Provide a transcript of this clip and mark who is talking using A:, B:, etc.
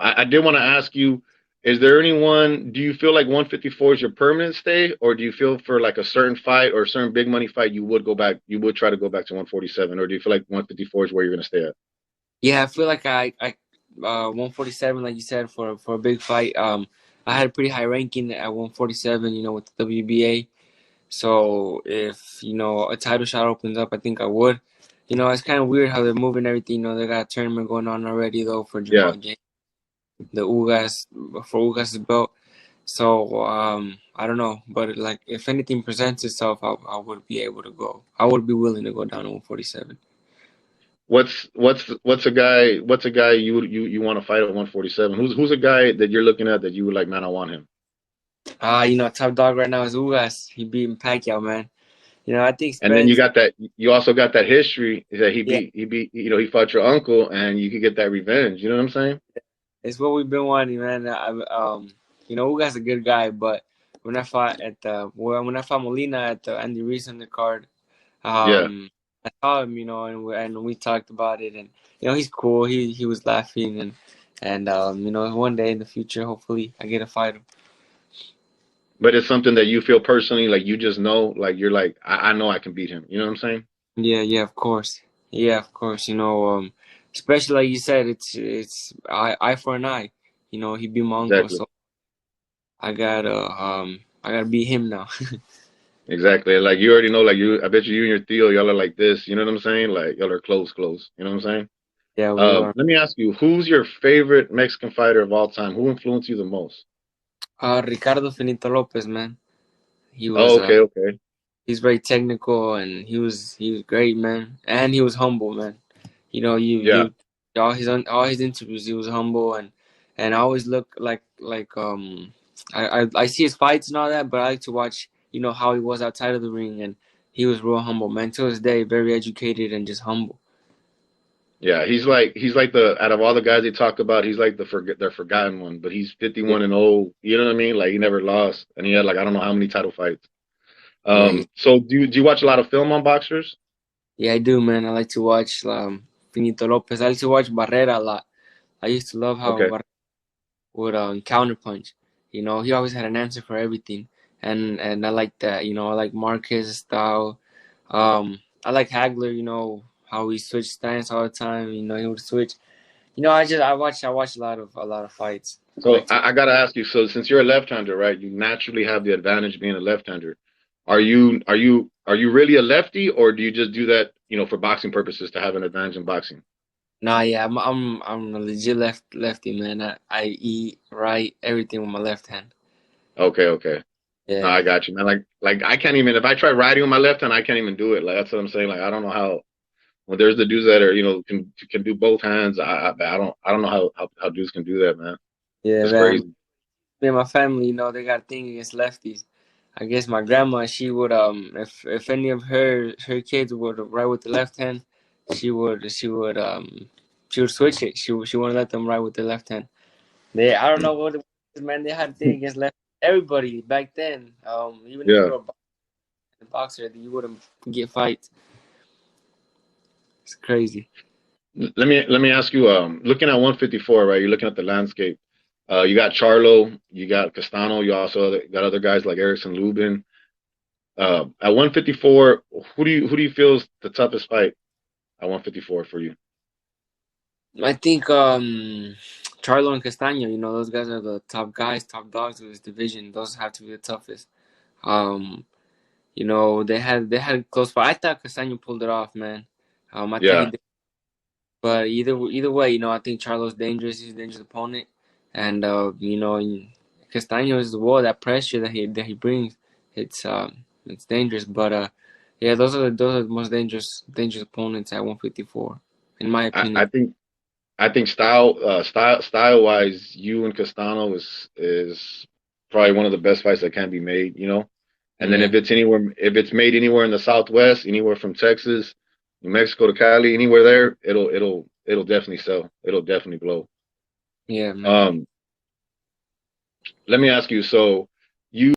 A: I did want to ask you, is there anyone, do you feel like 154 is your permanent stay, or do you feel for like a certain fight or a certain big money fight, you would go back, you would try to go back to 147, or do you feel like 154 is where you're going to stay at?
B: Yeah, I feel like I 147, like you said, for a big fight. I had a pretty high ranking at 147, with the WBA. So if a title shot opens up, I think I would. It's kind of weird how they're moving everything. They got a tournament going on already though for
A: Yeah,
B: Jamal James, the Ugas for Ugas' belt. So I don't know, but like if anything presents itself, I would be able to go. I would be willing to go down to 147.
A: what's a guy you want to fight at 147? Who's a guy that you're looking at that you would like, man, I want him.
B: Top dog right now is Ugas. He beating Pacquiao, man. I think
A: And then
B: Spence.
A: you also got that history that
B: Yeah,
A: he fought your uncle, and you could get that revenge. You know what I'm saying?
B: it's what we've been wanting, man. Ugas a good guy, but when I fought Molina at the Andy Reese on the card,
A: Yeah,
B: I saw him, and we talked about it, and he's cool. He was laughing, and one day in the future, hopefully, I get to fight him.
A: but it's something that you feel personally, like you just know, like you're like, I know I can beat him. You know what I'm saying?
B: Yeah, yeah, of course. Yeah, of course. Especially like you said, it's eye for an eye. He beat my uncle,
A: Exactly.
B: so I gotta beat him now.
A: Exactly. Like you already know, like I bet you and your Theo, y'all are like this. You know what I'm saying? Like y'all are close, close. You know what I'm saying?
B: Yeah, we are.
A: Let me ask you, who's your favorite Mexican fighter of all time? Who influenced you the most?
B: Ricardo Finito Lopez, man. He was
A: Oh, okay, okay.
B: he's very technical and he was great, man. And he was humble, man.
A: Yeah,
B: You all his interviews, he was humble and I always look I see his fights and all that, but I like to watch how he was outside of the ring, and he was real humble, man. To this day, very educated and just humble.
A: yeah. He's like the out of all the guys they talk about, he's like the forgotten one. But he's
B: Yeah,
A: 51 and old. You know what I mean? Like he never lost, and he had like I don't know how many title fights.
B: yeah,
A: So do you watch a lot of film on boxers?
B: yeah. I do, man. I like to watch Finito Lopez. I like to watch Barrera a lot. I used to love how
A: Okay.
B: Barrera would counterpunch. He always had an answer for everything, and I like that. I like Marquez's style. I like Hagler. How he switched stance all the time. He would switch. I watch a lot of fights. I
A: So
B: like to.
A: I gotta ask you. So since you're a left-hander, right? You naturally have the advantage being a left-hander. Are you really a lefty, or do you just do that, for boxing purposes to have an advantage in boxing?
B: Nah, yeah, I'm a legit lefty, man. I eat right everything with my left hand.
A: Okay, okay. No,
B: Yeah,
A: I got you, man. Like I can't even if I try riding with my left hand, I can't even do it. Like that's what I'm saying. Like I don't know how. Well, there's the dudes that are can do both hands. I don't know how dudes can do that, man.
B: yeah,
A: That's
B: man.
A: crazy.
B: Me and my family, they got a thing against lefties. I guess my grandma, she would if any of her kids would write with the left hand, she would switch it. She wouldn't let them write with the left hand. I don't know what it was, man. They had a thing against left everybody back then. Even if you
A: Yeah.
B: were a boxer, you wouldn't get fights. It's crazy.
A: Let me ask you. Looking at 154, right? You're looking at the landscape. You got Charlo, you got Castano, you also got other guys like Erickson Lubin. At 154, who do you feel is the toughest fight at 154 for you?
B: I think Charlo and Castaño, those guys are the top guys, top dogs of this division. Those have to be the toughest. Um, they had a close fight. I thought Castaño pulled it off, man. I thought he
A: Yeah,
B: did, but either way, I think Charlo's dangerous. He's a dangerous opponent, and Castaño is the wall. That pressure that he brings, it's dangerous. But yeah, those are the most dangerous opponents at 154, in my
A: I, I
B: opinion.
A: think I think style wise, you and Castano is probably one of the best fights that can be made. And then
B: Yeah.
A: if it's made anywhere in the Southwest, anywhere from Texas, New Mexico to Cali, anywhere there, it'll definitely sell. It'll definitely blow.
B: Yeah, man.
A: Um, Let me ask you. So you